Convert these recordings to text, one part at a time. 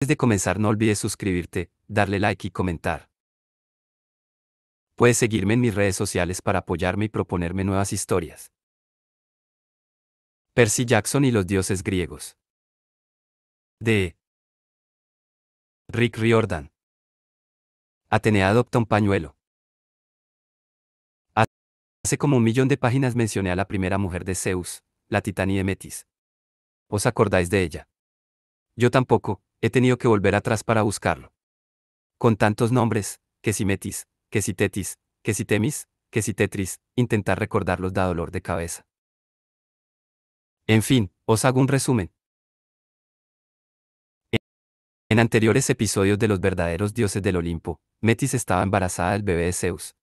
de comenzar no olvides suscribirte, darle like y comentar. Puedes seguirme en mis redes sociales para apoyarme y proponerme nuevas historias. Percy Jackson y los dioses griegos. De Rick Riordan. Atenea adopta un pañuelo. Hace como 1.000.000 de páginas mencioné a la primera mujer de Zeus, la Titania de Metis. ¿Os acordáis de ella? Yo tampoco, he tenido que volver atrás para buscarlo. Con tantos nombres, que si Metis, que si Tetis, que si Temis, que si Tetris, intentar recordarlos da dolor de cabeza. En fin, os hago un resumen. En anteriores episodios de los verdaderos dioses del Olimpo, Metis estaba embarazada del bebé de Zeus.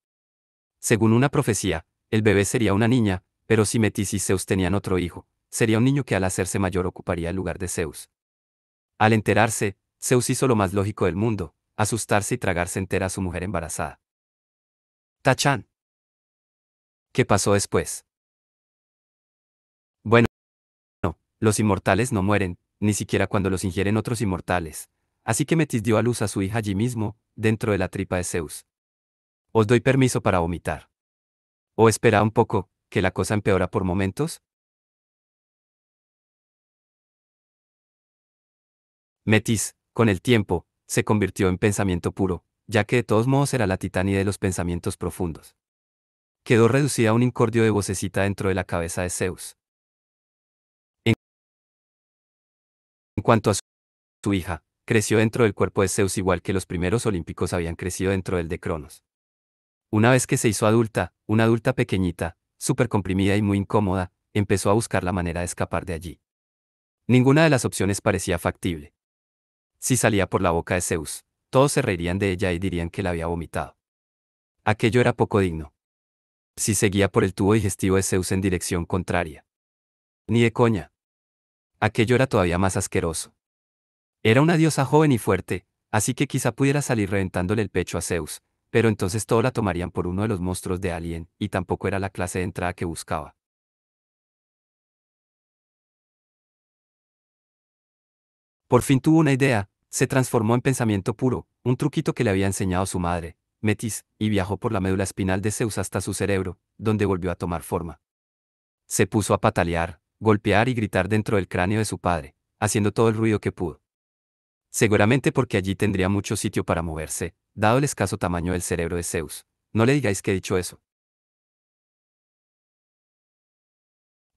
Según una profecía, el bebé sería una niña, pero si Metis y Zeus tenían otro hijo, sería un niño que al hacerse mayor ocuparía el lugar de Zeus. Al enterarse, Zeus hizo lo más lógico del mundo, asustarse y tragarse entera a su mujer embarazada. Tachán. ¿Qué pasó después? Bueno, los inmortales no mueren, ni siquiera cuando los ingieren otros inmortales. Así que Metis dio a luz a su hija allí mismo, dentro de la tripa de Zeus. Os doy permiso para vomitar. ¿O espera un poco, que la cosa empeora por momentos? Metis, con el tiempo, se convirtió en pensamiento puro, ya que de todos modos era la titania de los pensamientos profundos. Quedó reducida a un incordio de vocecita dentro de la cabeza de Zeus. En cuanto a su hija, creció dentro del cuerpo de Zeus igual que los primeros olímpicos habían crecido dentro del de Cronos. Una vez que se hizo adulta, una adulta pequeñita, súper comprimida y muy incómoda, empezó a buscar la manera de escapar de allí. Ninguna de las opciones parecía factible. Si salía por la boca de Zeus, todos se reirían de ella y dirían que la había vomitado. Aquello era poco digno. Si seguía por el tubo digestivo de Zeus en dirección contraria. Ni de coña. Aquello era todavía más asqueroso. Era una diosa joven y fuerte, así que quizá pudiera salir reventándole el pecho a Zeus, pero entonces todos la tomarían por uno de los monstruos de Alien, y tampoco era la clase de entrada que buscaba. Por fin tuvo una idea, se transformó en pensamiento puro, un truquito que le había enseñado su madre, Metis, y viajó por la médula espinal de Zeus hasta su cerebro, donde volvió a tomar forma. Se puso a patalear, golpear y gritar dentro del cráneo de su padre, haciendo todo el ruido que pudo. Seguramente porque allí tendría mucho sitio para moverse, dado el escaso tamaño del cerebro de Zeus. No le digáis que he dicho eso.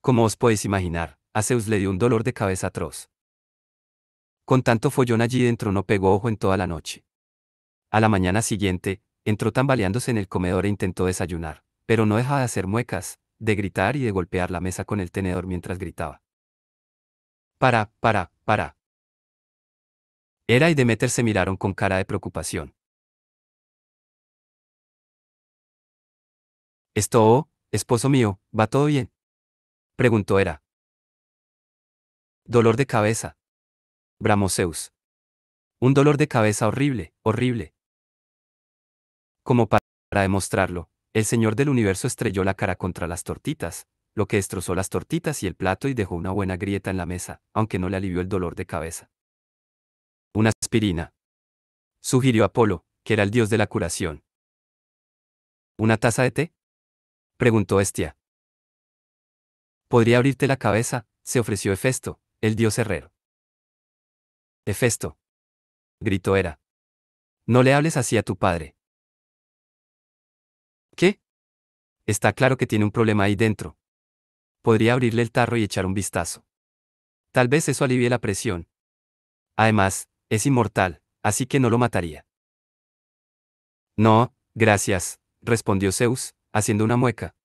Como os podéis imaginar, a Zeus le dio un dolor de cabeza atroz. Con tanto follón allí dentro no pegó ojo en toda la noche. A la mañana siguiente, entró tambaleándose en el comedor e intentó desayunar, pero no dejaba de hacer muecas, de gritar y de golpear la mesa con el tenedor mientras gritaba. Para. Hera y Deméter se miraron con cara de preocupación. Esposo mío, ¿va todo bien?, preguntó Hera. Dolor de cabeza, bramó Zeus. Un dolor de cabeza horrible, horrible. Como para demostrarlo, el señor del universo estrelló la cara contra las tortitas, lo que destrozó las tortitas y el plato y dejó una buena grieta en la mesa, aunque no le alivió el dolor de cabeza. Una aspirina, sugirió Apolo, que era el dios de la curación. ¿Una taza de té?, preguntó Hestia. Podría abrirte la cabeza, se ofreció Hefesto, el dios herrero. Hefesto, gritó Hera. No le hables así a tu padre. ¿Qué? Está claro que tiene un problema ahí dentro. Podría abrirle el tarro y echar un vistazo. Tal vez eso alivie la presión. Además, es inmortal, así que no lo mataría. No, gracias, respondió Zeus, haciendo una mueca.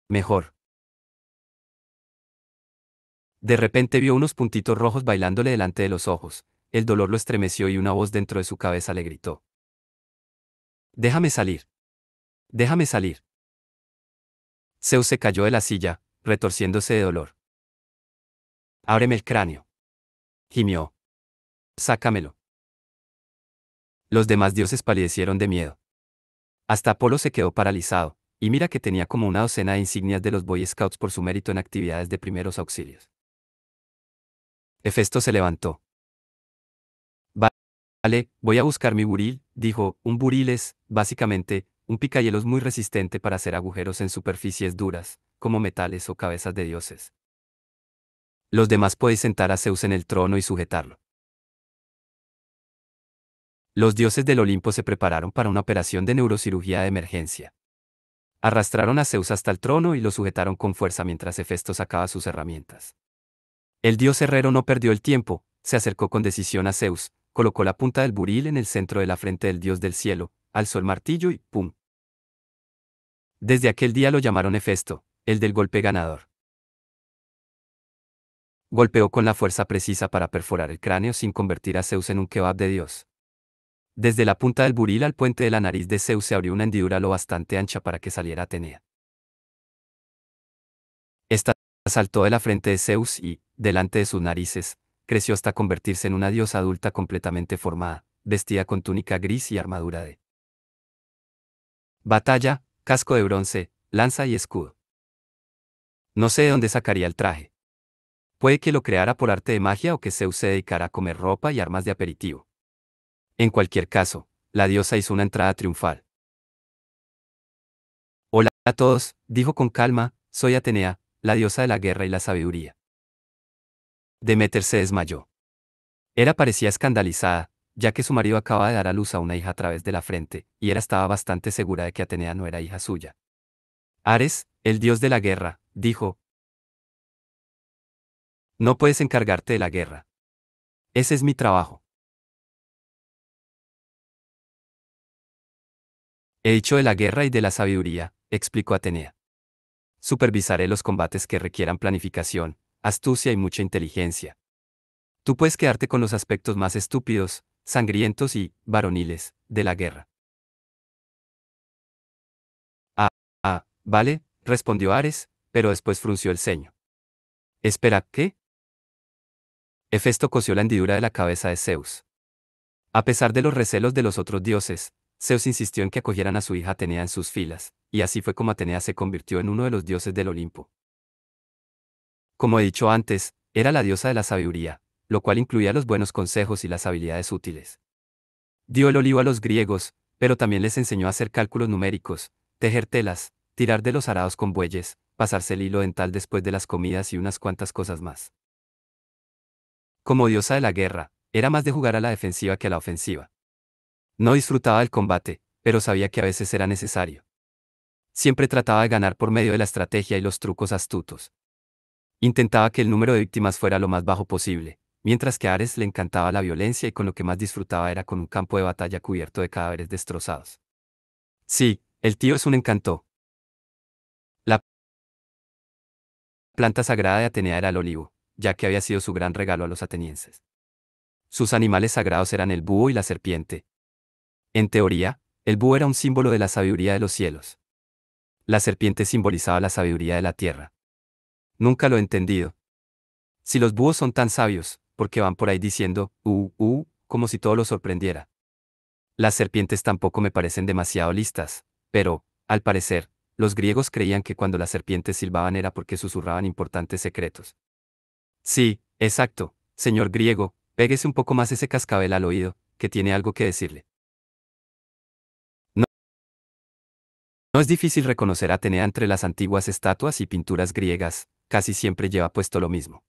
Mejor. De repente vio unos puntitos rojos bailándole delante de los ojos, el dolor lo estremeció y una voz dentro de su cabeza le gritó. Déjame salir. Déjame salir. Zeus se cayó de la silla, retorciéndose de dolor. Ábreme el cráneo. Gimió. Sácamelo. Los demás dioses palidecieron de miedo. Hasta Apolo se quedó paralizado, y mira que tenía como una docena de insignias de los Boy Scouts por su mérito en actividades de primeros auxilios. Hefesto se levantó. Vale, voy a buscar mi buril, dijo. Un buril es, básicamente, un picahielos muy resistente para hacer agujeros en superficies duras, como metales o cabezas de dioses. Los demás podéis sentar a Zeus en el trono y sujetarlo. Los dioses del Olimpo se prepararon para una operación de neurocirugía de emergencia. Arrastraron a Zeus hasta el trono y lo sujetaron con fuerza mientras Hefesto sacaba sus herramientas. El dios herrero no perdió el tiempo, se acercó con decisión a Zeus, colocó la punta del buril en el centro de la frente del dios del cielo, alzó el martillo y ¡pum! Desde aquel día lo llamaron Hefesto, el del golpe ganador. Golpeó con la fuerza precisa para perforar el cráneo sin convertir a Zeus en un kebab de dios. Desde la punta del buril al puente de la nariz de Zeus se abrió una hendidura lo bastante ancha para que saliera Atenea. Esta saltó de la frente de Zeus y, delante de sus narices, creció hasta convertirse en una diosa adulta completamente formada, vestida con túnica gris y armadura de batalla, casco de bronce, lanza y escudo. No sé de dónde sacaría el traje. Puede que lo creara por arte de magia o que Zeus se dedicara a comer ropa y armas de aperitivo. En cualquier caso, la diosa hizo una entrada triunfal. Hola a todos, dijo con calma, soy Atenea, la diosa de la guerra y la sabiduría. Deméter se desmayó. Hera parecía escandalizada, ya que su marido acaba de dar a luz a una hija a través de la frente, y Hera estaba bastante segura de que Atenea no era hija suya. Ares, el dios de la guerra, dijo, no puedes encargarte de la guerra. Ese es mi trabajo. He dicho de la guerra y de la sabiduría, explicó Atenea. Supervisaré los combates que requieran planificación, astucia y mucha inteligencia. Tú puedes quedarte con los aspectos más estúpidos, sangrientos y varoniles de la guerra. Vale, respondió Ares, pero después frunció el ceño. Espera, ¿qué? Hefesto cosió la hendidura de la cabeza de Zeus. A pesar de los recelos de los otros dioses, Zeus insistió en que acogieran a su hija Atenea en sus filas, y así fue como Atenea se convirtió en uno de los dioses del Olimpo. Como he dicho antes, era la diosa de la sabiduría, lo cual incluía los buenos consejos y las habilidades útiles. Dio el olivo a los griegos, pero también les enseñó a hacer cálculos numéricos, tejer telas, tirar de los arados con bueyes, pasarse el hilo dental después de las comidas y unas cuantas cosas más. Como diosa de la guerra, era más de jugar a la defensiva que a la ofensiva. No disfrutaba del combate, pero sabía que a veces era necesario. Siempre trataba de ganar por medio de la estrategia y los trucos astutos. Intentaba que el número de víctimas fuera lo más bajo posible, mientras que a Ares le encantaba la violencia y con lo que más disfrutaba era con un campo de batalla cubierto de cadáveres destrozados. Sí, el tío es un encanto. La planta sagrada de Atenea era el olivo, ya que había sido su gran regalo a los atenienses. Sus animales sagrados eran el búho y la serpiente. En teoría, el búho era un símbolo de la sabiduría de los cielos. La serpiente simbolizaba la sabiduría de la tierra. Nunca lo he entendido. Si los búhos son tan sabios, ¿por qué van por ahí diciendo, como si todo lo sorprendiera? Las serpientes tampoco me parecen demasiado listas, pero, al parecer, los griegos creían que cuando las serpientes silbaban era porque susurraban importantes secretos. Sí, exacto, señor griego, péguese un poco más ese cascabel al oído, que tiene algo que decirle. No, no es difícil reconocer a Atenea entre las antiguas estatuas y pinturas griegas, casi siempre lleva puesto lo mismo.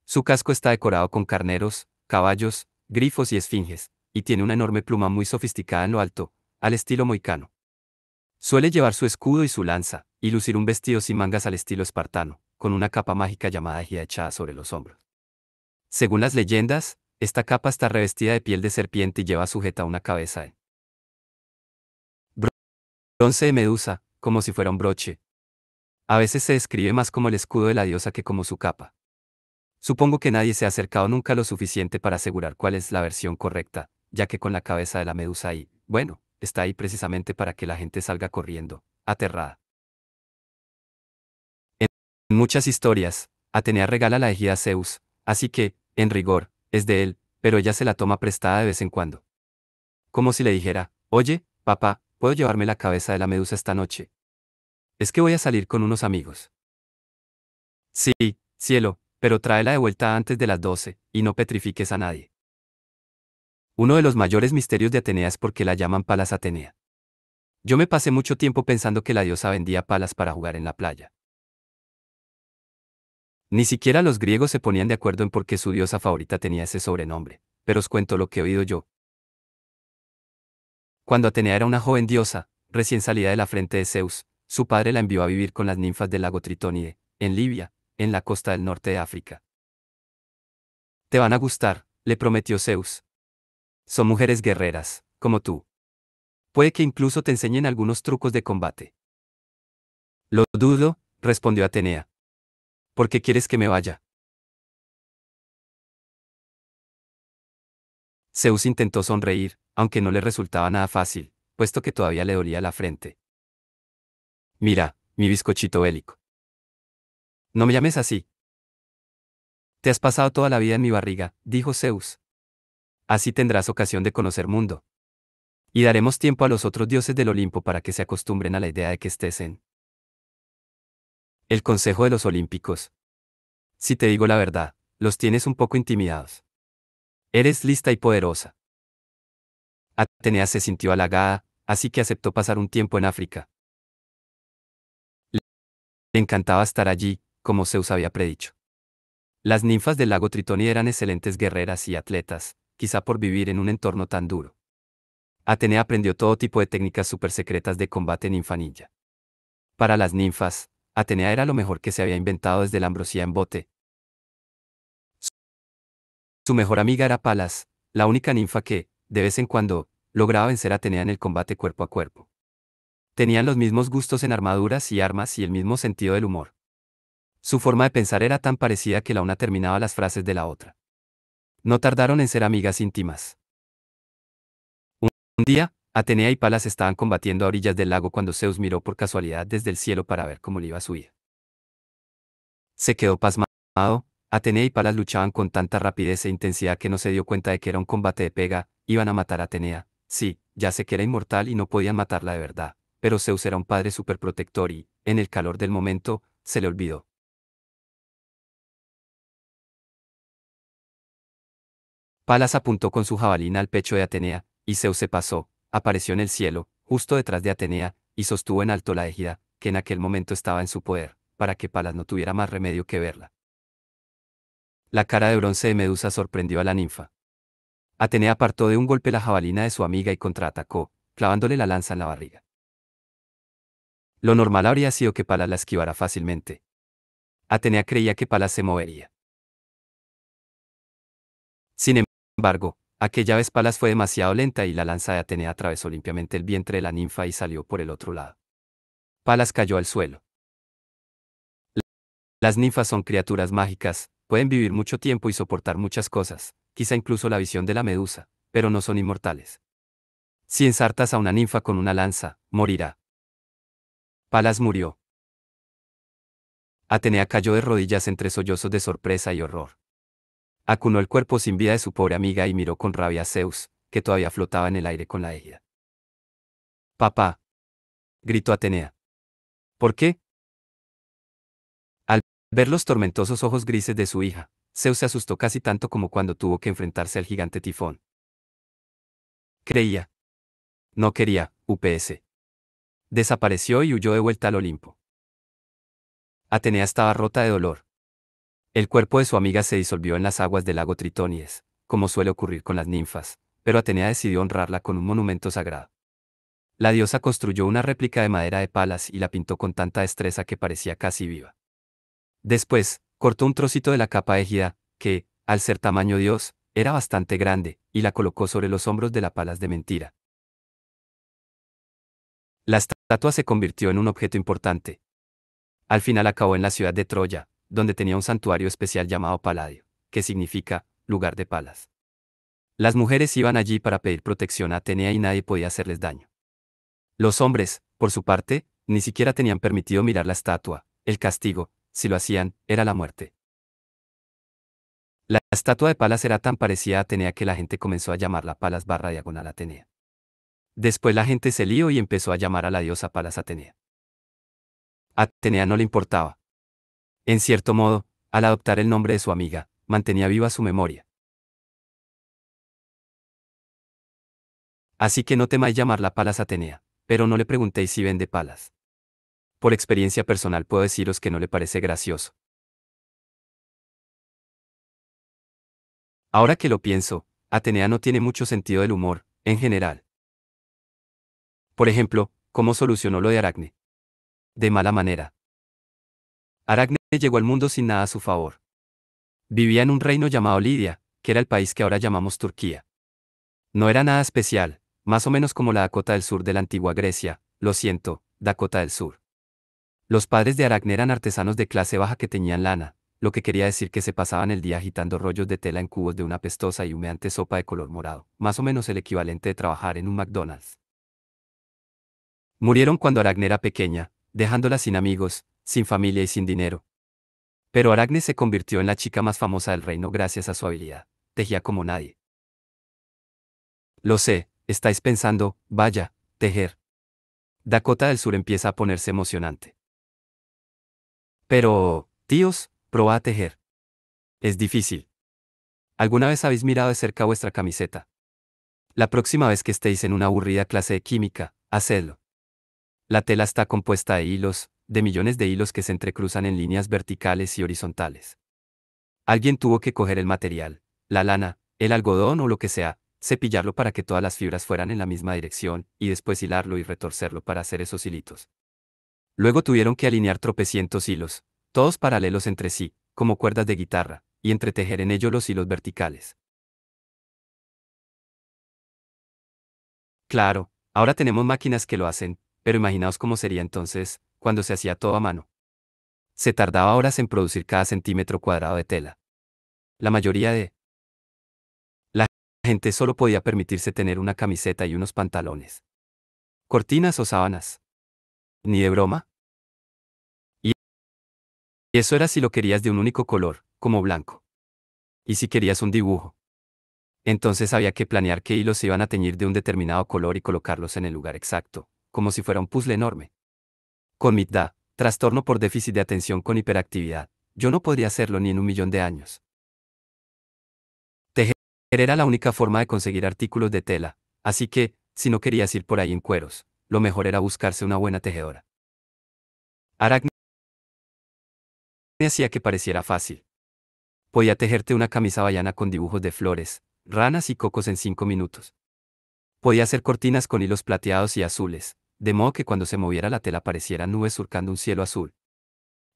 Su casco está decorado con carneros, caballos, grifos y esfinges, y tiene una enorme pluma muy sofisticada en lo alto, al estilo moicano. Suele llevar su escudo y su lanza, y lucir un vestido sin mangas al estilo espartano, con una capa mágica llamada ejida echada sobre los hombros. Según las leyendas, esta capa está revestida de piel de serpiente y lleva sujeta una cabeza de bronce de medusa, como si fuera un broche. A veces se describe más como el escudo de la diosa que como su capa. Supongo que nadie se ha acercado nunca lo suficiente para asegurar cuál es la versión correcta, ya que con la cabeza de la medusa ahí, bueno, está ahí precisamente para que la gente salga corriendo, aterrada. En muchas historias, Atenea regala la ejida a Zeus, así que, en rigor, es de él, pero ella se la toma prestada de vez en cuando. Como si le dijera, oye, papá, ¿puedo llevarme la cabeza de la medusa esta noche? Es que voy a salir con unos amigos. Sí, cielo, pero tráela de vuelta antes de las 12, y no petrifiques a nadie. Uno de los mayores misterios de Atenea es por qué la llaman Palas Atenea. Yo me pasé mucho tiempo pensando que la diosa vendía palas para jugar en la playa. Ni siquiera los griegos se ponían de acuerdo en por qué su diosa favorita tenía ese sobrenombre, pero os cuento lo que he oído yo. Cuando Atenea era una joven diosa, recién salida de la frente de Zeus, su padre la envió a vivir con las ninfas del lago Tritónide, en Libia, en la costa del norte de África. Te van a gustar, le prometió Zeus. Son mujeres guerreras, como tú. Puede que incluso te enseñen algunos trucos de combate. Lo dudo, respondió Atenea. ¿Por qué quieres que me vaya? Zeus intentó sonreír, aunque no le resultaba nada fácil, puesto que todavía le dolía la frente. Mira, mi bizcochito bélico. No me llames así. Te has pasado toda la vida en mi barriga, dijo Zeus. Así tendrás ocasión de conocer mundo. Y daremos tiempo a los otros dioses del Olimpo para que se acostumbren a la idea de que estés en el Consejo de los Olímpicos. Si te digo la verdad, los tienes un poco intimidados. Eres lista y poderosa. Atenea se sintió halagada, así que aceptó pasar un tiempo en África. Le encantaba estar allí, como Zeus había predicho. Las ninfas del lago Tritón eran excelentes guerreras y atletas, quizá por vivir en un entorno tan duro. Atenea aprendió todo tipo de técnicas supersecretas de combate ninfanilla. Para las ninfas, Atenea era lo mejor que se había inventado desde la ambrosía en bote. Su mejor amiga era Palas, la única ninfa que, de vez en cuando, lograba vencer a Atenea en el combate cuerpo a cuerpo. Tenían los mismos gustos en armaduras y armas y el mismo sentido del humor. Su forma de pensar era tan parecida que la una terminaba las frases de la otra. No tardaron en ser amigas íntimas. Un día, Atenea y Palas estaban combatiendo a orillas del lago cuando Zeus miró por casualidad desde el cielo para ver cómo le iba a su hija. Se quedó pasmado. Atenea y Palas luchaban con tanta rapidez e intensidad que no se dio cuenta de que era un combate de pega. Iban a matar a Atenea. Sí, ya sé que era inmortal y no podían matarla de verdad, pero Zeus era un padre superprotector y, en el calor del momento, se le olvidó. Palas apuntó con su jabalina al pecho de Atenea, y Zeus se pasó, apareció en el cielo, justo detrás de Atenea, y sostuvo en alto la égida, que en aquel momento estaba en su poder, para que Palas no tuviera más remedio que verla. La cara de bronce de Medusa sorprendió a la ninfa. Atenea apartó de un golpe la jabalina de su amiga y contraatacó, clavándole la lanza en la barriga. Lo normal habría sido que Palas la esquivara fácilmente. Atenea creía que Palas se movería. Sin embargo, aquella vez Palas fue demasiado lenta y la lanza de Atenea atravesó limpiamente el vientre de la ninfa y salió por el otro lado. Palas cayó al suelo. Las ninfas son criaturas mágicas, pueden vivir mucho tiempo y soportar muchas cosas, quizá incluso la visión de la medusa, pero no son inmortales. Si ensartas a una ninfa con una lanza, morirá. Palas murió. Atenea cayó de rodillas entre sollozos de sorpresa y horror. Acunó el cuerpo sin vida de su pobre amiga y miró con rabia a Zeus, que todavía flotaba en el aire con la égida. Papá, gritó Atenea. ¿Por qué? Al ver los tormentosos ojos grises de su hija, Zeus se asustó casi tanto como cuando tuvo que enfrentarse al gigante Tifón. Creía. No quería, UPS. Desapareció y huyó de vuelta al Olimpo. Atenea estaba rota de dolor. El cuerpo de su amiga se disolvió en las aguas del lago Tritónides, como suele ocurrir con las ninfas, pero Atenea decidió honrarla con un monumento sagrado. La diosa construyó una réplica de madera de Palas y la pintó con tanta destreza que parecía casi viva. Después, cortó un trocito de la capa égida, que, al ser tamaño dios, era bastante grande, y la colocó sobre los hombros de la Palas de mentira. La estatua se convirtió en un objeto importante. Al final acabó en la ciudad de Troya, donde tenía un santuario especial llamado Paladio, que significa lugar de Palas. Las mujeres iban allí para pedir protección a Atenea y nadie podía hacerles daño. Los hombres, por su parte, ni siquiera tenían permitido mirar la estatua. El castigo, si lo hacían, era la muerte. La estatua de Palas era tan parecida a Atenea que la gente comenzó a llamarla Palas barra diagonal Atenea. Después la gente se lió y empezó a llamar a la diosa Palas Atenea. A Atenea no le importaba. En cierto modo, al adoptar el nombre de su amiga, mantenía viva su memoria. Así que no temáis llamarla Palas Atenea, pero no le preguntéis si vende palas. Por experiencia personal puedo deciros que no le parece gracioso. Ahora que lo pienso, Atenea no tiene mucho sentido del humor, en general. Por ejemplo, ¿cómo solucionó lo de Aracne? De mala manera. Aracne llegó al mundo sin nada a su favor. Vivía en un reino llamado Lidia, que era el país que ahora llamamos Turquía. No era nada especial, más o menos como la Dakota del Sur de la antigua Grecia, lo siento, Dakota del Sur. Los padres de Aracne eran artesanos de clase baja que teñían lana, lo que quería decir que se pasaban el día agitando rollos de tela en cubos de una pestosa y humeante sopa de color morado, más o menos el equivalente de trabajar en un McDonald's. Murieron cuando Aracne era pequeña, dejándola sin amigos, sin familia y sin dinero. Pero Aracne se convirtió en la chica más famosa del reino gracias a su habilidad. Tejía como nadie. Lo sé, estáis pensando, vaya, tejer. Dakota del Sur empieza a ponerse emocionante. Pero, tíos, probad a tejer. Es difícil. ¿Alguna vez habéis mirado de cerca vuestra camiseta? La próxima vez que estéis en una aburrida clase de química, hacedlo. La tela está compuesta de hilos, de millones de hilos que se entrecruzan en líneas verticales y horizontales. Alguien tuvo que coger el material, la lana, el algodón o lo que sea, cepillarlo para que todas las fibras fueran en la misma dirección, y después hilarlo y retorcerlo para hacer esos hilitos. Luego tuvieron que alinear tropecientos hilos, todos paralelos entre sí, como cuerdas de guitarra, y entretejer en ello los hilos verticales. Claro, ahora tenemos máquinas que lo hacen, pero imaginaos cómo sería entonces, cuando se hacía todo a mano. Se tardaba horas en producir cada centímetro cuadrado de tela. La mayoría de la gente solo podía permitirse tener una camiseta y unos pantalones. Cortinas o sábanas. Ni de broma. Y eso era si lo querías de un único color, como blanco. Y si querías un dibujo. Entonces había que planear qué hilos se iban a teñir de un determinado color y colocarlos en el lugar exacto, como si fuera un puzzle enorme. Con mi TDA, trastorno por déficit de atención con hiperactividad, yo no podría hacerlo ni en un millón de años. Tejer era la única forma de conseguir artículos de tela, así que, si no querías ir por ahí en cueros, lo mejor era buscarse una buena tejedora. Aracne hacía que pareciera fácil. Podía tejerte una camisa havaiana con dibujos de flores, ranas y cocos en 5 minutos. Podía hacer cortinas con hilos plateados y azules, de modo que cuando se moviera la tela pareciera nubes surcando un cielo azul.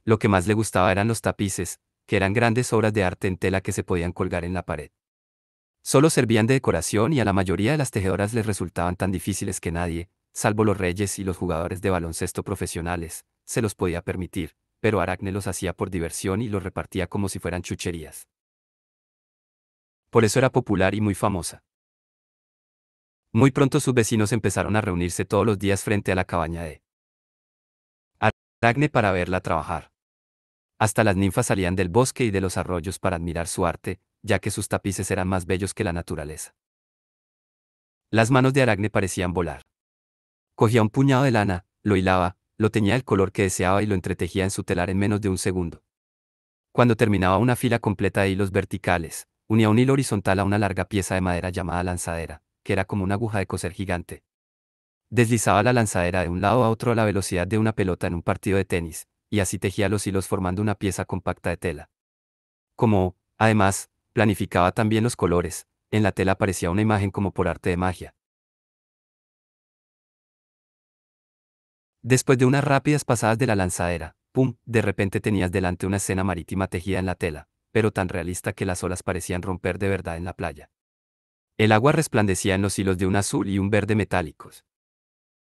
Lo que más le gustaba eran los tapices, que eran grandes obras de arte en tela que se podían colgar en la pared. Solo servían de decoración y a la mayoría de las tejedoras les resultaban tan difíciles que nadie, salvo los reyes y los jugadores de baloncesto profesionales, se los podía permitir, pero Aracne los hacía por diversión y los repartía como si fueran chucherías. Por eso era popular y muy famosa. Muy pronto sus vecinos empezaron a reunirse todos los días frente a la cabaña de Aracne para verla trabajar. Hasta las ninfas salían del bosque y de los arroyos para admirar su arte, ya que sus tapices eran más bellos que la naturaleza. Las manos de Aracne parecían volar. Cogía un puñado de lana, lo hilaba, lo teñía del color que deseaba y lo entretejía en su telar en menos de un segundo. Cuando terminaba una fila completa de hilos verticales, unía un hilo horizontal a una larga pieza de madera llamada lanzadera, que era como una aguja de coser gigante. Deslizaba la lanzadera de un lado a otro a la velocidad de una pelota en un partido de tenis, y así tejía los hilos formando una pieza compacta de tela. Como, además, planificaba también los colores, en la tela aparecía una imagen como por arte de magia. Después de unas rápidas pasadas de la lanzadera, ¡pum!, de repente tenías delante una escena marítima tejida en la tela, pero tan realista que las olas parecían romper de verdad en la playa. El agua resplandecía en los hilos de un azul y un verde metálicos.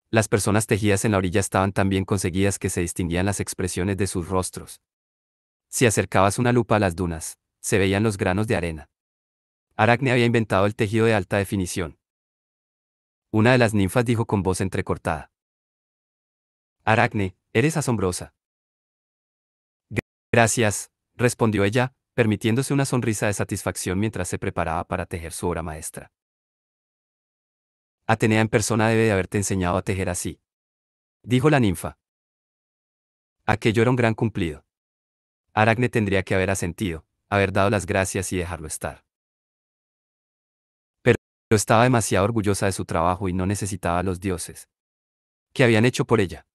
Las personas tejidas en la orilla estaban tan bien conseguidas que se distinguían las expresiones de sus rostros. Si acercabas una lupa a las dunas, se veían los granos de arena. Aracne había inventado el tejido de alta definición. Una de las ninfas dijo con voz entrecortada. Aracne, eres asombrosa. Gracias, respondió ella, permitiéndose una sonrisa de satisfacción mientras se preparaba para tejer su obra maestra. Atenea en persona debe de haberte enseñado a tejer así, dijo la ninfa. Aquello era un gran cumplido. Aracne tendría que haber asentido, haber dado las gracias y dejarlo estar. Pero estaba demasiado orgullosa de su trabajo y no necesitaba a los dioses. ¿Qué habían hecho por ella?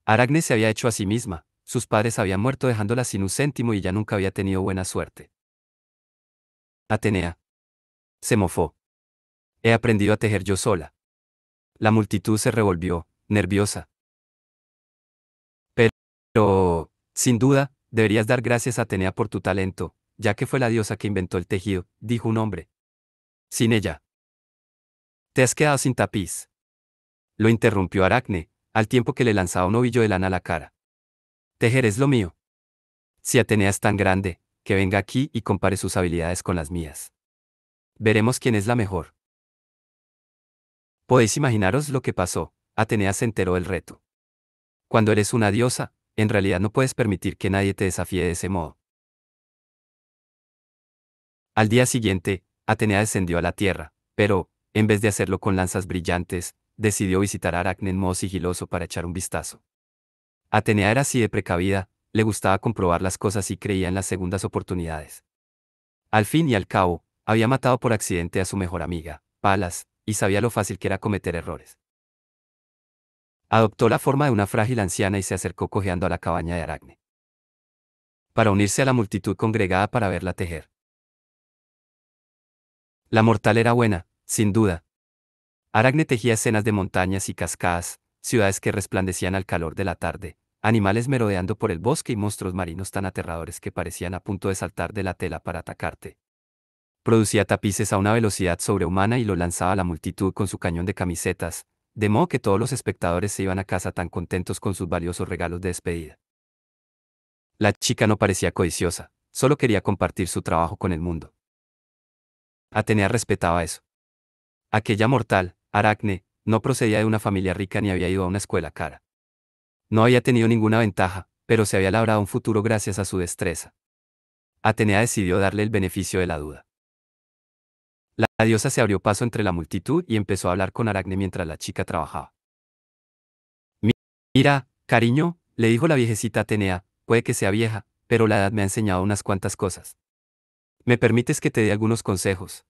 Aracne se había hecho a sí misma, sus padres habían muerto dejándola sin un céntimo y ella nunca había tenido buena suerte. Atenea. Se mofó. He aprendido a tejer yo sola. La multitud se revolvió, nerviosa. Pero, sin duda, deberías dar gracias a Atenea por tu talento, ya que fue la diosa que inventó el tejido, dijo un hombre. Sin ella. Te has quedado sin tapiz. Lo interrumpió Aracne, al tiempo que le lanzaba un ovillo de lana a la cara. Tejer es lo mío. Si Atenea es tan grande, que venga aquí y compare sus habilidades con las mías. Veremos quién es la mejor. Podéis imaginaros lo que pasó. Atenea se enteró del reto. Cuando eres una diosa, en realidad no puedes permitir que nadie te desafíe de ese modo. Al día siguiente, Atenea descendió a la tierra, pero, en vez de hacerlo con lanzas brillantes, decidió visitar a Aracne en modo sigiloso para echar un vistazo. Atenea era así de precavida, le gustaba comprobar las cosas y creía en las segundas oportunidades. Al fin y al cabo, había matado por accidente a su mejor amiga, Palas, y sabía lo fácil que era cometer errores. Adoptó la forma de una frágil anciana y se acercó cojeando a la cabaña de Aracne, para unirse a la multitud congregada para verla tejer. La mortal era buena, sin duda. Aracne tejía escenas de montañas y cascadas, ciudades que resplandecían al calor de la tarde, animales merodeando por el bosque y monstruos marinos tan aterradores que parecían a punto de saltar de la tela para atacarte. Producía tapices a una velocidad sobrehumana y lo lanzaba a la multitud con su cañón de camisetas, de modo que todos los espectadores se iban a casa tan contentos con sus valiosos regalos de despedida. La chica no parecía codiciosa, solo quería compartir su trabajo con el mundo. Atenea respetaba eso. Aquella mortal, Aracne, no procedía de una familia rica ni había ido a una escuela cara. No había tenido ninguna ventaja, pero se había labrado un futuro gracias a su destreza. Atenea decidió darle el beneficio de la duda. La diosa se abrió paso entre la multitud y empezó a hablar con Aracne mientras la chica trabajaba. Mira, cariño, le dijo la viejecita Atenea, puede que sea vieja, pero la edad me ha enseñado unas cuantas cosas. ¿Me permites que te dé algunos consejos?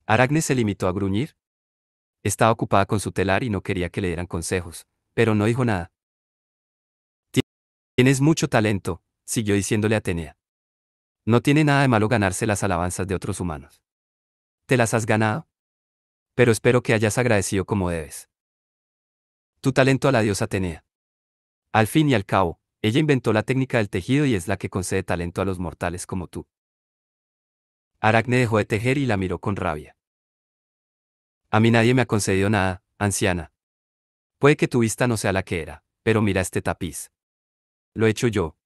Aracne se limitó a gruñir. Estaba ocupada con su telar y no quería que le dieran consejos, pero no dijo nada. Tienes mucho talento, siguió diciéndole Atenea. No tiene nada de malo ganarse las alabanzas de otros humanos. ¿Te las has ganado? Pero espero que hayas agradecido como debes. Tu talento a la diosa Atenea. Al fin y al cabo, ella inventó la técnica del tejido y es la que concede talento a los mortales como tú. Aracne dejó de tejer y la miró con rabia. A mí nadie me ha concedido nada, anciana. Puede que tu vista no sea la que era, pero mira este tapiz. Lo he hecho yo.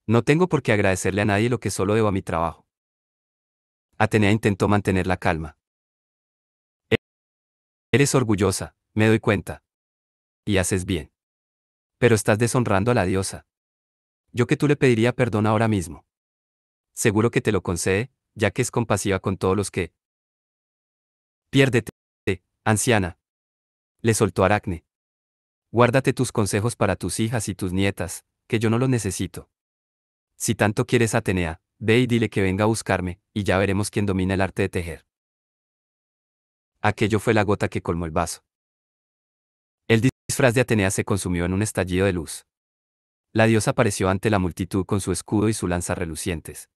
No tengo por qué agradecerle a nadie lo que solo debo a mi trabajo. Atenea intentó mantener la calma. Eres orgullosa, me doy cuenta. Y haces bien. Pero estás deshonrando a la diosa. Yo que tú le pediría perdón ahora mismo. Seguro que te lo concede, ya que es compasiva con todos los que... Piérdete, anciana. Le soltó Aracne. Guárdate tus consejos para tus hijas y tus nietas, que yo no los necesito. Si tanto quieres a Atenea, ve y dile que venga a buscarme, y ya veremos quién domina el arte de tejer. Aquello fue la gota que colmó el vaso. El disfraz de Atenea se consumió en un estallido de luz. La diosa apareció ante la multitud con su escudo y su lanza relucientes.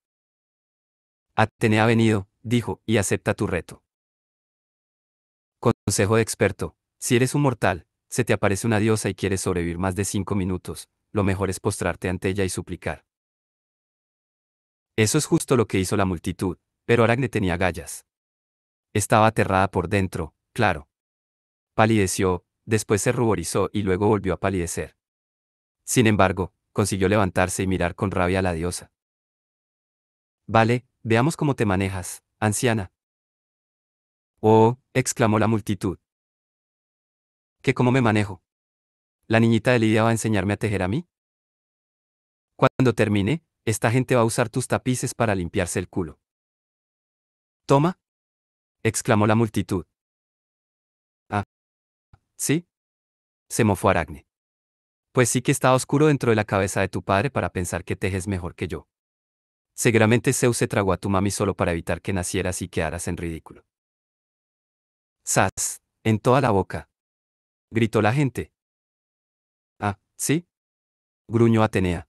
Atenea ha venido, dijo, y acepta tu reto. Consejo de experto, si eres un mortal, se te aparece una diosa y quieres sobrevivir más de 5 minutos, lo mejor es postrarte ante ella y suplicar. Eso es justo lo que hizo la multitud, pero Aracne tenía agallas. Estaba aterrada por dentro, claro. Palideció, después se ruborizó y luego volvió a palidecer. Sin embargo, consiguió levantarse y mirar con rabia a la diosa. Vale, veamos cómo te manejas, anciana. Oh, exclamó la multitud. ¿Qué cómo me manejo? ¿La niñita de Lidia va a enseñarme a tejer a mí? Cuando termine, esta gente va a usar tus tapices para limpiarse el culo. Toma, exclamó la multitud. Ah, ¿sí? Se mofó Aracne. Pues sí que está oscuro dentro de la cabeza de tu padre para pensar que tejes mejor que yo. Seguramente Zeus se tragó a tu mami solo para evitar que nacieras y quedaras en ridículo. ¡Sas! En toda la boca. Gritó la gente. Ah, ¿sí? Gruñó Atenea.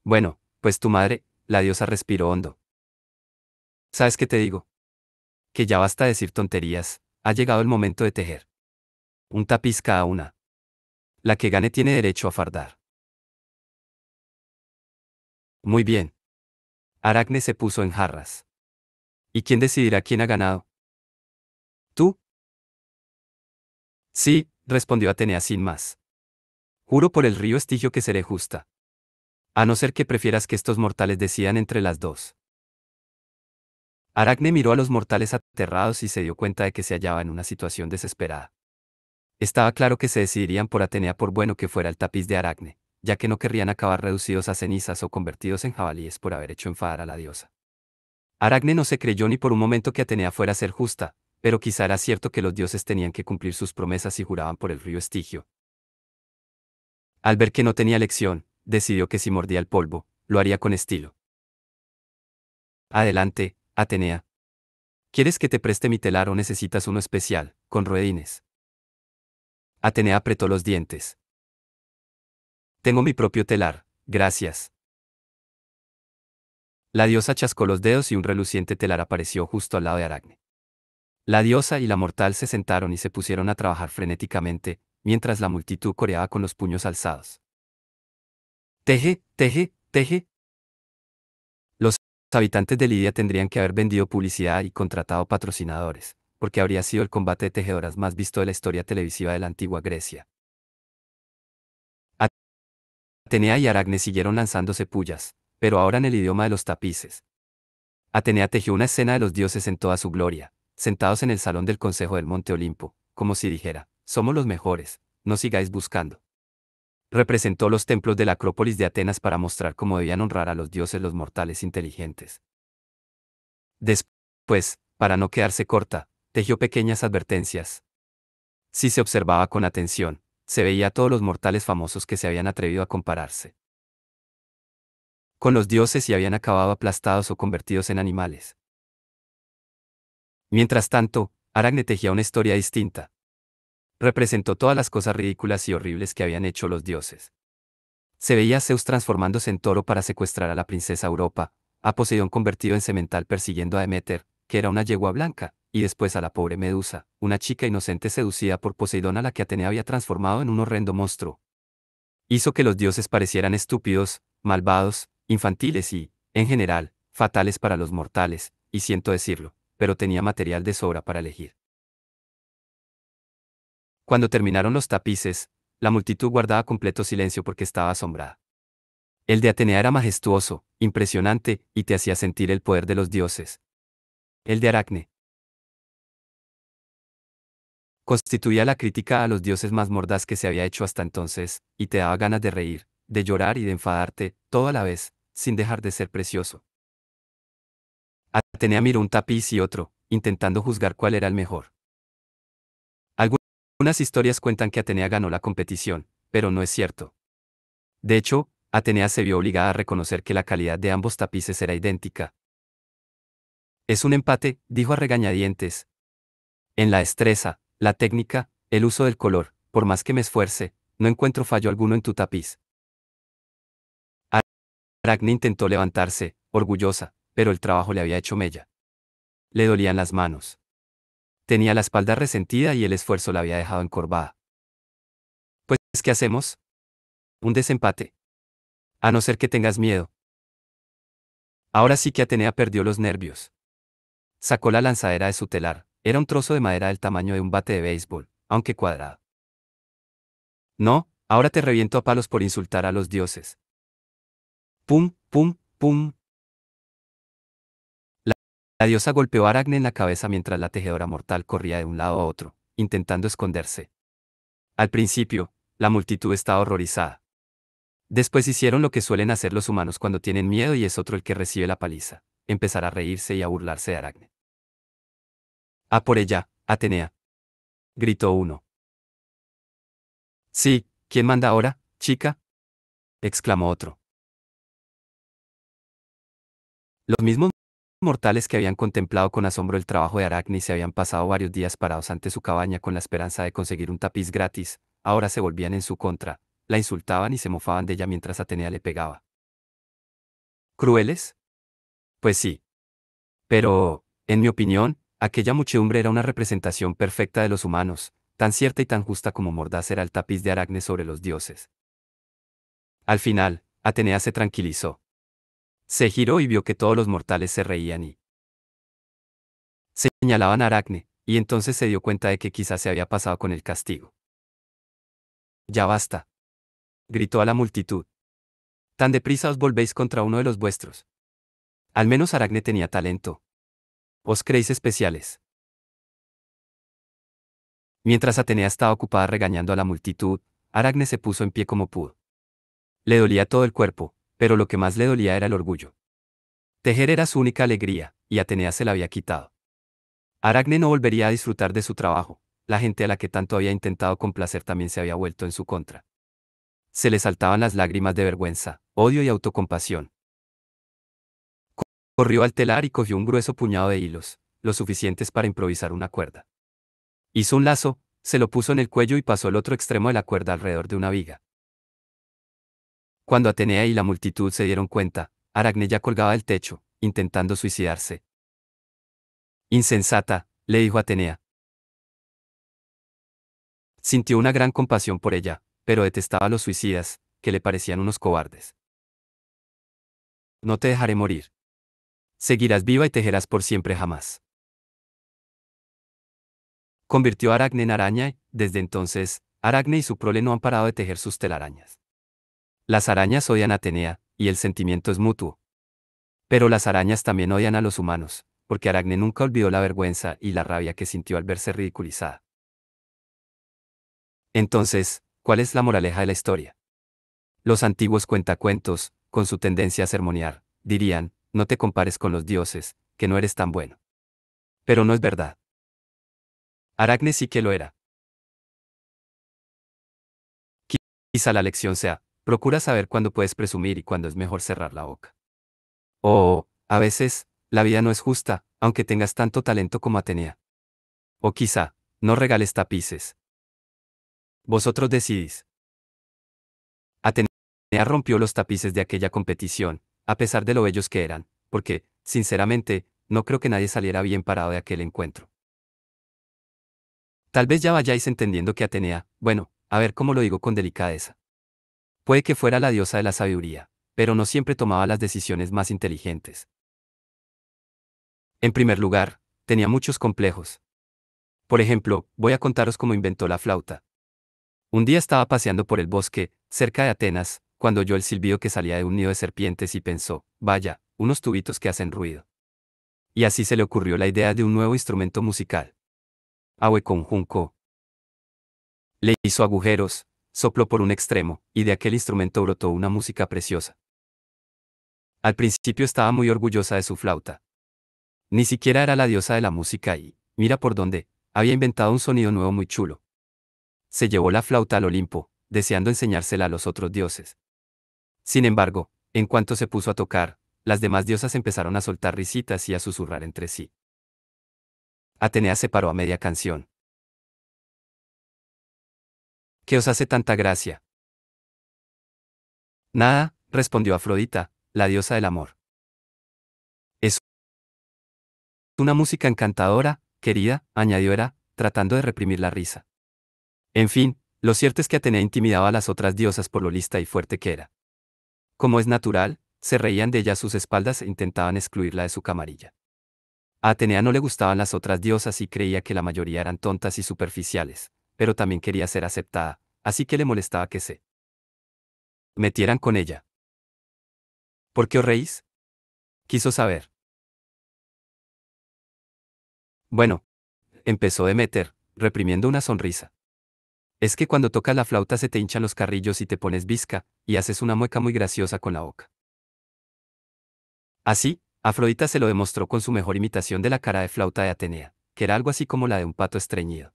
Bueno, pues tu madre, la diosa respiró hondo. ¿Sabes qué te digo? Que ya basta decir tonterías, ha llegado el momento de tejer. Un tapiz cada una. La que gane tiene derecho a fardar. Muy bien. Aracne se puso en jarras. ¿Y quién decidirá quién ha ganado? ¿Tú? Sí, respondió Atenea sin más. Juro por el río Estigio que seré justa. A no ser que prefieras que estos mortales decidan entre las dos. Aracne miró a los mortales aterrados y se dio cuenta de que se hallaba en una situación desesperada. Estaba claro que se decidirían por Atenea por bueno que fuera el tapiz de Aracne, ya que no querrían acabar reducidos a cenizas o convertidos en jabalíes por haber hecho enfadar a la diosa. Aracne no se creyó ni por un momento que Atenea fuera a ser justa, pero quizá era cierto que los dioses tenían que cumplir sus promesas y juraban por el río Estigio. Al ver que no tenía elección, decidió que si mordía el polvo, lo haría con estilo. Adelante, Atenea. ¿Quieres que te preste mi telar o necesitas uno especial, con ruedines? Atenea apretó los dientes. Tengo mi propio telar, gracias. La diosa chascó los dedos y un reluciente telar apareció justo al lado de Aracne. La diosa y la mortal se sentaron y se pusieron a trabajar frenéticamente, mientras la multitud coreaba con los puños alzados. Teje, teje, teje. Los habitantes de Lidia tendrían que haber vendido publicidad y contratado patrocinadores, porque habría sido el combate de tejedoras más visto de la historia televisiva de la antigua Grecia. Atenea y Aracne siguieron lanzándose pullas, pero ahora en el idioma de los tapices. Atenea tejió una escena de los dioses en toda su gloria, sentados en el salón del Consejo del Monte Olimpo, como si dijera, somos los mejores, no sigáis buscando. Representó los templos de la Acrópolis de Atenas para mostrar cómo debían honrar a los dioses los mortales inteligentes. Después, para no quedarse corta, tejió pequeñas advertencias. Si se observaba con atención, se veía a todos los mortales famosos que se habían atrevido a compararse con los dioses y habían acabado aplastados o convertidos en animales. Mientras tanto, Aracne tejía una historia distinta. Representó todas las cosas ridículas y horribles que habían hecho los dioses. Se veía a Zeus transformándose en toro para secuestrar a la princesa Europa, a Poseidón convertido en semental persiguiendo a Deméter, que era una yegua blanca, y después a la pobre Medusa, una chica inocente seducida por Poseidón a la que Atenea había transformado en un horrendo monstruo. Hizo que los dioses parecieran estúpidos, malvados, infantiles y, en general, fatales para los mortales, y siento decirlo, pero tenía material de sobra para elegir. Cuando terminaron los tapices, la multitud guardaba completo silencio porque estaba asombrada. El de Atenea era majestuoso, impresionante, y te hacía sentir el poder de los dioses. El de Aracne constituía la crítica a los dioses más mordaz que se había hecho hasta entonces, y te daba ganas de reír, de llorar y de enfadarte, todo a la vez, sin dejar de ser precioso. Atenea miró un tapiz y otro, intentando juzgar cuál era el mejor. Algunas historias cuentan que Atenea ganó la competición, pero no es cierto. De hecho, Atenea se vio obligada a reconocer que la calidad de ambos tapices era idéntica. Es un empate, dijo a regañadientes. En la destreza, la técnica, el uso del color, por más que me esfuerce, no encuentro fallo alguno en tu tapiz. Aracne intentó levantarse, orgullosa, pero el trabajo le había hecho mella. Le dolían las manos. Tenía la espalda resentida y el esfuerzo la había dejado encorvada. Pues, ¿qué hacemos? Un desempate. A no ser que tengas miedo. Ahora sí que Atenea perdió los nervios. Sacó la lanzadera de su telar, era un trozo de madera del tamaño de un bate de béisbol, aunque cuadrado. No, ahora te reviento a palos por insultar a los dioses. Pum, pum, pum. La, la diosa golpeó a Aracne en la cabeza mientras la tejedora mortal corría de un lado a otro, intentando esconderse. Al principio, la multitud estaba horrorizada. Después hicieron lo que suelen hacer los humanos cuando tienen miedo y es otro el que recibe la paliza, empezar a reírse y a burlarse de Aracne. ¡A por ella, Atenea! Gritó uno. Sí, ¿quién manda ahora, chica? Exclamó otro. Los mismos mortales que habían contemplado con asombro el trabajo de Aracne y se habían pasado varios días parados ante su cabaña con la esperanza de conseguir un tapiz gratis, ahora se volvían en su contra, la insultaban y se mofaban de ella mientras Atenea le pegaba. ¿Crueles? Pues sí. Pero, en mi opinión, aquella muchedumbre era una representación perfecta de los humanos, tan cierta y tan justa como mordaz era el tapiz de Aracne sobre los dioses. Al final, Atenea se tranquilizó. Se giró y vio que todos los mortales se reían y señalaban a Aracne, y entonces se dio cuenta de que quizás se había pasado con el castigo. Ya basta, gritó a la multitud. Tan deprisa os volvéis contra uno de los vuestros. Al menos Aracne tenía talento. Os creéis especiales. Mientras Atenea estaba ocupada regañando a la multitud, Aracne se puso en pie como pudo. Le dolía todo el cuerpo, pero lo que más le dolía era el orgullo. Tejer era su única alegría, y Atenea se la había quitado. Aracne no volvería a disfrutar de su trabajo, la gente a la que tanto había intentado complacer también se había vuelto en su contra. Se le saltaban las lágrimas de vergüenza, odio y autocompasión. Corrió al telar y cogió un grueso puñado de hilos, lo suficientes para improvisar una cuerda. Hizo un lazo, se lo puso en el cuello y pasó el otro extremo de la cuerda alrededor de una viga. Cuando Atenea y la multitud se dieron cuenta, Aracne ya colgaba del techo, intentando suicidarse. Insensata, le dijo Atenea. Sintió una gran compasión por ella, pero detestaba a los suicidas, que le parecían unos cobardes. No te dejaré morir. Seguirás viva y tejerás por siempre jamás. Convirtió a Aracne en araña y, desde entonces, Aracne y su prole no han parado de tejer sus telarañas. Las arañas odian a Atenea, y el sentimiento es mutuo. Pero las arañas también odian a los humanos, porque Aracne nunca olvidó la vergüenza y la rabia que sintió al verse ridiculizada. Entonces, ¿cuál es la moraleja de la historia? Los antiguos cuentacuentos, con su tendencia a sermonear, dirían, no te compares con los dioses, que no eres tan bueno. Pero no es verdad. Aracne sí que lo era. Quizá la lección sea, procura saber cuándo puedes presumir y cuándo es mejor cerrar la boca. O, a veces, la vida no es justa, aunque tengas tanto talento como Atenea. O quizá, no regales tapices. Vosotros decidís. Atenea rompió los tapices de aquella competición, a pesar de lo bellos que eran, porque, sinceramente, no creo que nadie saliera bien parado de aquel encuentro. Tal vez ya vayáis entendiendo que Atenea, bueno, a ver cómo lo digo con delicadeza. Puede que fuera la diosa de la sabiduría, pero no siempre tomaba las decisiones más inteligentes. En primer lugar, tenía muchos complejos. Por ejemplo, voy a contaros cómo inventó la flauta. Un día estaba paseando por el bosque, cerca de Atenas, cuando oyó el silbido que salía de un nido de serpientes y pensó, vaya, unos tubitos que hacen ruido. Y así se le ocurrió la idea de un nuevo instrumento musical. Ahue con junco. Le hizo agujeros, sopló por un extremo, y de aquel instrumento brotó una música preciosa. Al principio estaba muy orgullosa de su flauta. Ni siquiera era la diosa de la música y, mira por dónde, había inventado un sonido nuevo muy chulo. Se llevó la flauta al Olimpo, deseando enseñársela a los otros dioses. Sin embargo, en cuanto se puso a tocar, las demás diosas empezaron a soltar risitas y a susurrar entre sí. Atenea se paró a media canción. ¿Qué os hace tanta gracia? Nada, respondió Afrodita, la diosa del amor. Es una música encantadora, querida, añadió Hera, tratando de reprimir la risa. En fin, lo cierto es que Atenea intimidaba a las otras diosas por lo lista y fuerte que era. Como es natural, se reían de ella a sus espaldas e intentaban excluirla de su camarilla. A Atenea no le gustaban las otras diosas y creía que la mayoría eran tontas y superficiales, pero también quería ser aceptada, así que le molestaba que se metieran con ella. ¿Por qué os reís? Quiso saber. Bueno, empezó Demeter, reprimiendo una sonrisa. Es que cuando tocas la flauta se te hinchan los carrillos y te pones visca, y haces una mueca muy graciosa con la boca. Así, Afrodita se lo demostró con su mejor imitación de la cara de flauta de Atenea, que era algo así como la de un pato estreñido.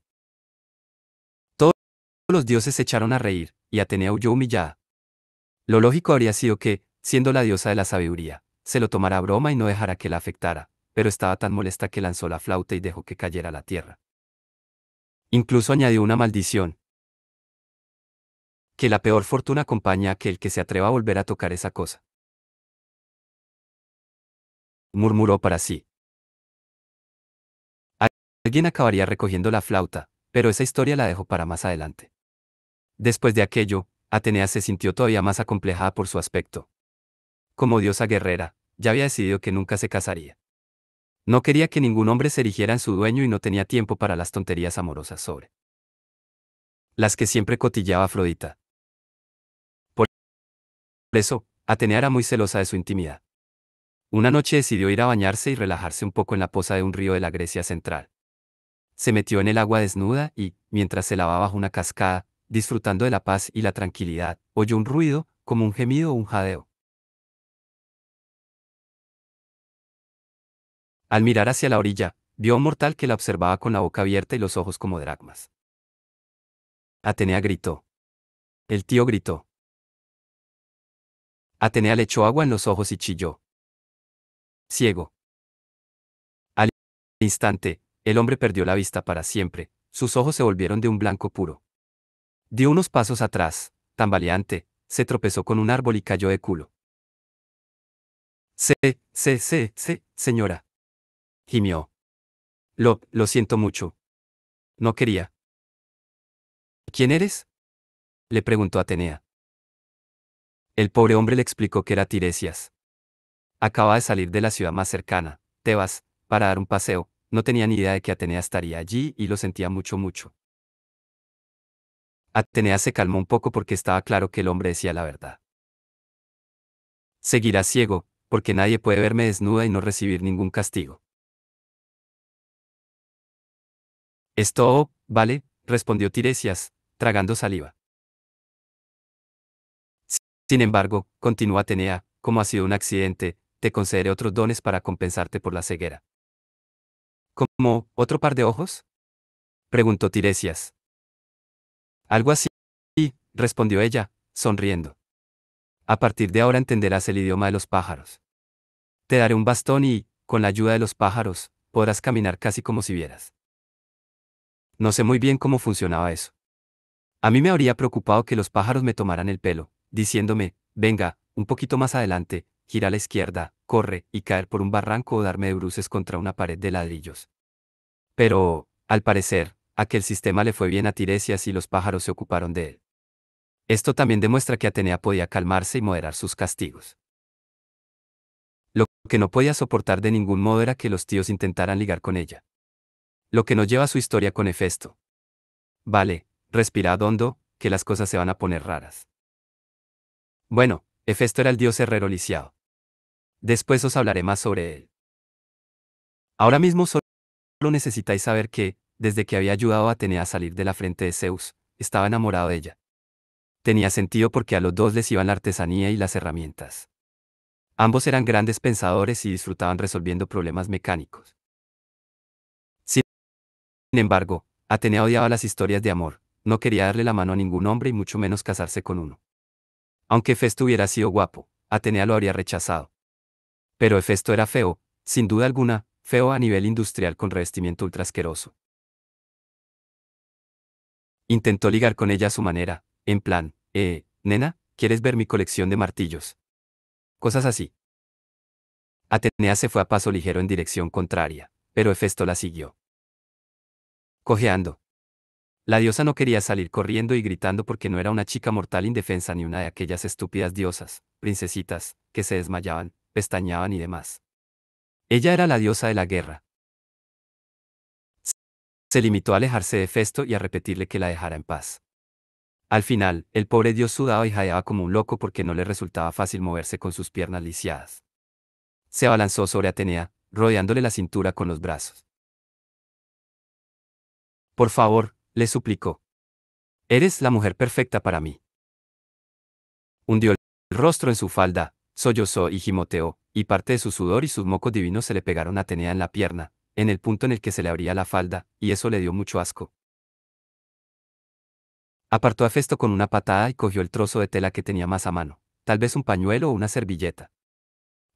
Todos los dioses se echaron a reír, y Atenea huyó humillada. Lo lógico habría sido que, siendo la diosa de la sabiduría, se lo tomara a broma y no dejara que la afectara, pero estaba tan molesta que lanzó la flauta y dejó que cayera a la tierra. Incluso añadió una maldición. Que la peor fortuna acompaña a aquel que se atreva a volver a tocar esa cosa. Murmuró para sí. Alguien acabaría recogiendo la flauta, pero esa historia la dejo para más adelante. Después de aquello, Atenea se sintió todavía más acomplejada por su aspecto. Como diosa guerrera, ya había decidido que nunca se casaría. No quería que ningún hombre se erigiera en su dueño y no tenía tiempo para las tonterías amorosas sobre las que siempre cotilleaba Afrodita. Por eso, Atenea era muy celosa de su intimidad. Una noche decidió ir a bañarse y relajarse un poco en la poza de un río de la Grecia central. Se metió en el agua desnuda y, mientras se lavaba bajo una cascada, disfrutando de la paz y la tranquilidad, oyó un ruido, como un gemido o un jadeo. Al mirar hacia la orilla, vio a un mortal que la observaba con la boca abierta y los ojos como dracmas. Atenea gritó. El tío gritó. Atenea le echó agua en los ojos y chilló. Ciego. Al instante, el hombre perdió la vista para siempre, sus ojos se volvieron de un blanco puro. Dio unos pasos atrás, tambaleante, se tropezó con un árbol y cayó de culo. Señora. Gimió. Lo siento mucho. No quería. ¿Quién eres? Le preguntó Atenea. El pobre hombre le explicó que era Tiresias. Acaba de salir de la ciudad más cercana, Tebas, para dar un paseo, no tenía ni idea de que Atenea estaría allí y lo sentía mucho. Atenea se calmó un poco porque estaba claro que el hombre decía la verdad. Seguirás ciego, porque nadie puede verme desnuda y no recibir ningún castigo. Esto, vale, respondió Tiresias, tragando saliva. Sin embargo, continuó Atenea, como ha sido un accidente, te concederé otros dones para compensarte por la ceguera. ¿Cómo, otro par de ojos? Preguntó Tiresias. Algo así, respondió ella, sonriendo. A partir de ahora entenderás el idioma de los pájaros. Te daré un bastón y, con la ayuda de los pájaros, podrás caminar casi como si vieras. No sé muy bien cómo funcionaba eso. A mí me habría preocupado que los pájaros me tomaran el pelo, diciéndome, venga, un poquito más adelante, gira a la izquierda, corre, y caer por un barranco o darme de bruces contra una pared de ladrillos. Pero, al parecer, aquel sistema le fue bien a Tiresias y los pájaros se ocuparon de él. Esto también demuestra que Atenea podía calmarse y moderar sus castigos. Lo que no podía soportar de ningún modo era que los tíos intentaran ligar con ella. Lo que nos lleva a su historia con Hefesto. Vale, respirad hondo, que las cosas se van a poner raras. Bueno, Hefesto era el dios herrero lisiado. Después os hablaré más sobre él. Ahora mismo solo necesitáis saber que, desde que había ayudado a Atenea a salir de la frente de Zeus, estaba enamorado de ella. Tenía sentido porque a los dos les iban la artesanía y las herramientas. Ambos eran grandes pensadores y disfrutaban resolviendo problemas mecánicos. Sin embargo, Atenea odiaba las historias de amor, no quería darle la mano a ningún hombre y mucho menos casarse con uno. Aunque Hefesto hubiera sido guapo, Atenea lo habría rechazado. Pero Hefesto era feo, sin duda alguna, feo a nivel industrial con revestimiento ultra asqueroso. Intentó ligar con ella a su manera, en plan, nena, ¿quieres ver mi colección de martillos? Cosas así. Atenea se fue a paso ligero en dirección contraria, pero Hefesto la siguió. Cojeando. La diosa no quería salir corriendo y gritando porque no era una chica mortal indefensa ni una de aquellas estúpidas diosas, princesitas, que se desmayaban, pestañeaban y demás. Ella era la diosa de la guerra. Se limitó a alejarse de Hefesto y a repetirle que la dejara en paz. Al final, el pobre dios sudaba y jadeaba como un loco porque no le resultaba fácil moverse con sus piernas lisiadas. Se abalanzó sobre Atenea, rodeándole la cintura con los brazos. Por favor, le suplicó. Eres la mujer perfecta para mí. Hundió el rostro en su falda, sollozó y gimoteó, y parte de su sudor y sus mocos divinos se le pegaron a Atenea en la pierna, en el punto en el que se le abría la falda, y eso le dio mucho asco. Apartó a Festo con una patada y cogió el trozo de tela que tenía más a mano, tal vez un pañuelo o una servilleta.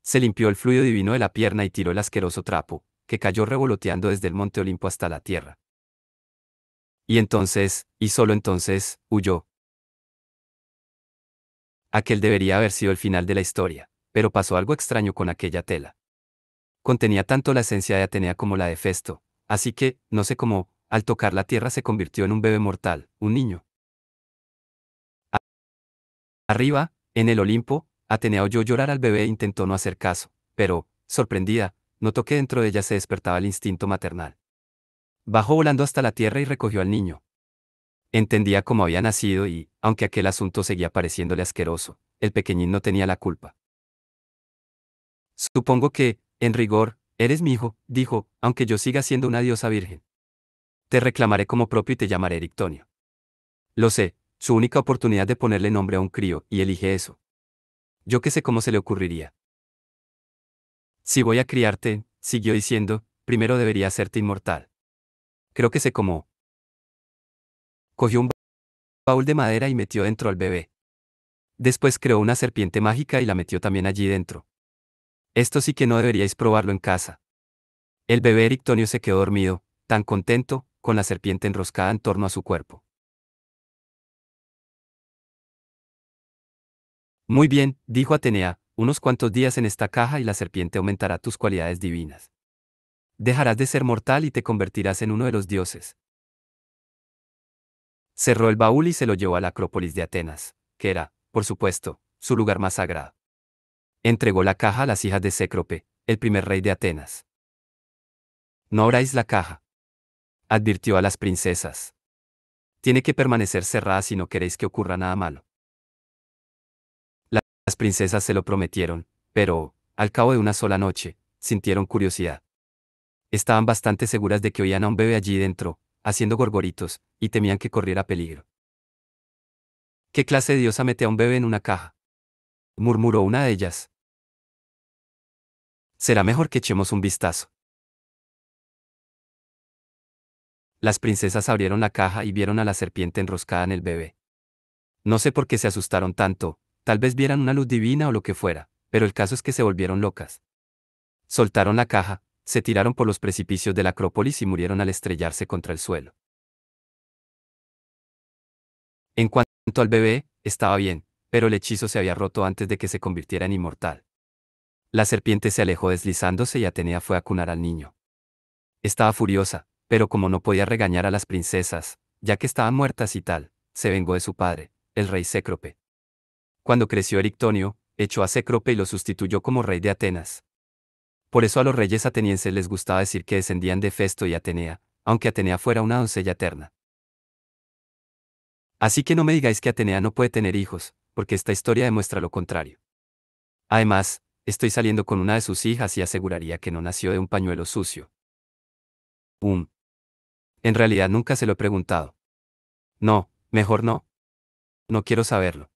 Se limpió el fluido divino de la pierna y tiró el asqueroso trapo, que cayó revoloteando desde el monte Olimpo hasta la tierra. Y entonces, y solo entonces, huyó. Aquel debería haber sido el final de la historia, pero pasó algo extraño con aquella tela. Contenía tanto la esencia de Atenea como la de Festo, así que, no sé cómo, al tocar la tierra se convirtió en un bebé mortal, un niño. Arriba, en el Olimpo, Atenea oyó llorar al bebé e intentó no hacer caso, pero, sorprendida, notó que dentro de ella se despertaba el instinto maternal. Bajó volando hasta la tierra y recogió al niño. Entendía cómo había nacido y, aunque aquel asunto seguía pareciéndole asqueroso, el pequeñín no tenía la culpa. Supongo que, en rigor, eres mi hijo, dijo, aunque yo siga siendo una diosa virgen. Te reclamaré como propio y te llamaré Erictonio. Lo sé, su única oportunidad de ponerle nombre a un crío, y elige eso. Yo qué sé cómo se le ocurriría. Si voy a criarte, siguió diciendo, primero debería hacerte inmortal. Creo que sé cómo. Cogió un baúl de madera y metió dentro al bebé. Después creó una serpiente mágica y la metió también allí dentro. Esto sí que no deberíais probarlo en casa. El bebé Erictonio se quedó dormido, tan contento, con la serpiente enroscada en torno a su cuerpo. Muy bien, dijo Atenea, unos cuantos días en esta caja y la serpiente aumentará tus cualidades divinas. Dejarás de ser mortal y te convertirás en uno de los dioses. Cerró el baúl y se lo llevó a la Acrópolis de Atenas, que era, por supuesto, su lugar más sagrado. Entregó la caja a las hijas de Cécrope, el primer rey de Atenas. No abráis la caja, advirtió a las princesas. Tiene que permanecer cerrada si no queréis que ocurra nada malo. Las princesas se lo prometieron, pero, al cabo de una sola noche, sintieron curiosidad. Estaban bastante seguras de que oían a un bebé allí dentro, haciendo gorgoritos, y temían que corriera peligro. ¿Qué clase de diosa mete a un bebé en una caja? Murmuró una de ellas. Será mejor que echemos un vistazo. Las princesas abrieron la caja y vieron a la serpiente enroscada en el bebé. No sé por qué se asustaron tanto, tal vez vieran una luz divina o lo que fuera, pero el caso es que se volvieron locas. Soltaron la caja, se tiraron por los precipicios de la Acrópolis y murieron al estrellarse contra el suelo. En cuanto al bebé, estaba bien, pero el hechizo se había roto antes de que se convirtiera en inmortal. La serpiente se alejó deslizándose y Atenea fue a cunar al niño. Estaba furiosa, pero como no podía regañar a las princesas, ya que estaban muertas y tal, se vengó de su padre, el rey Cécrope. Cuando creció Erictonio, echó a Cécrope y lo sustituyó como rey de Atenas. Por eso a los reyes atenienses les gustaba decir que descendían de Festo y Atenea, aunque Atenea fuera una doncella eterna. Así que no me digáis que Atenea no puede tener hijos, porque esta historia demuestra lo contrario. Además, estoy saliendo con una de sus hijas y aseguraría que no nació de un pañuelo sucio. En realidad nunca se lo he preguntado. No, mejor no. No quiero saberlo.